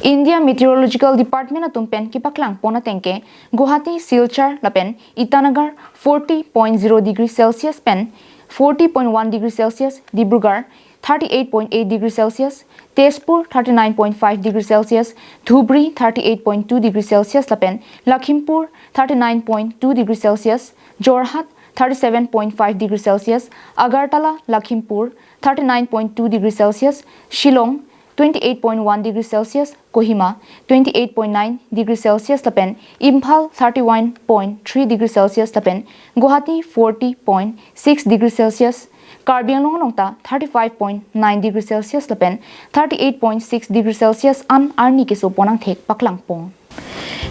India Meteorological Department atum pen ki paklang pona tengke Guwahati Silchar lapen Itanagar 40.0 degrees Celsius pen 40.1 degrees Celsius Dibrugarh 38.8 degrees Celsius Tezpur 39.5 degrees Celsius Dhubri 38.2 degrees Celsius lapen Lakhimpur 39.2 degrees Celsius Jorhat 37.5 degrees Celsius Agartala Lakhimpur 39.2 degrees Celsius Shillong 28.1 degrees Celsius Kohima 28.9 degrees Celsius lapen Imphal 31.3 degrees Celsius lapen Guwahati 40.6 degrees Celsius Karbi Anglong 35.9 degrees Celsius lapen 38.6 degrees Celsius an Arni keso ponang thek paklang pong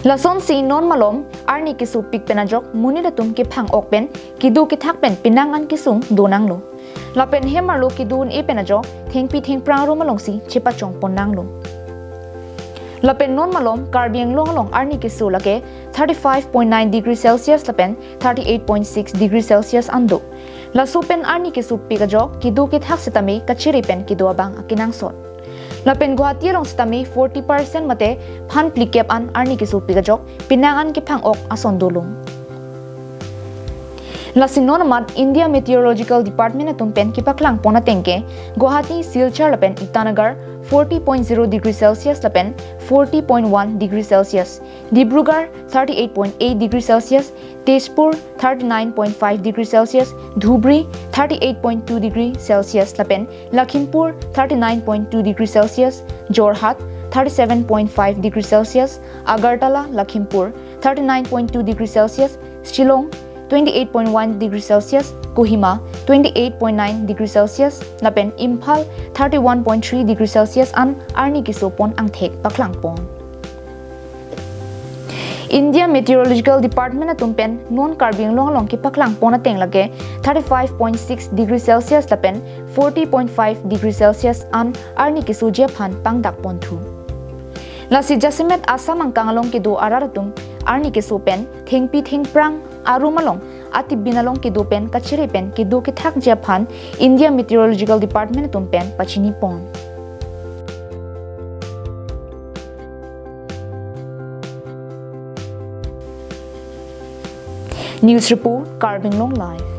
Lason si non malom Arni keso pik penajok muni datum ke phang okpen kidu ke thak pen pinangan kisung donang lo Lapen hemar lo kidun e penajo thengpi theng prang ro malongsi chepa chong ponang lo Lapen non malom Karbiang long Arni keso lake 35.9 degrees Celsius lapen 38.6 degrees Celsius ando Laso pen Arni keso pikajo kidu ke thak setami kachiri pen kidu abang akinang sot Lapen Guwahati long setami 40% mate phan plikep an Arni keso pikajo pinangan ke phang ok asondolong Lasinonamat India Meteorological Department atum pen ki paklang pona tengke Guwahati Silchar lapen Itanagar 40.0 degrees Celsius lapen 40.1 degrees Celsius Dibrugarh 38.8 degrees Celsius Tezpur 39.5 degrees Celsius Dhubri 38.2 degrees Celsius lapen Lakhimpur 39.2 degrees Celsius Jorhat 37.5 degrees Celsius Agartala Lakhimpur 39.2 degrees Celsius Shillong 28.1 degrees Celsius, Kohima 28.9 degrees Celsius, lapen Imphal 31.3 degrees Celsius an Arni keso pon ang thek paklang pon. India Meteorological Department atum pen non Karbiang long ki paklang pon ateng lage 35.6 degrees Celsius lapen 40.5 degrees Celsius an Arni keso aphan pangdak pon thu. Lasi jasimet asam ang kangalong kido araratum Arni keso pen thengpi theng prang arumalong ati binalong kidu pen kachiri pen kidu ki thak japhan India Meteorological Department tum pen pachini pon News report Karbiang Long Live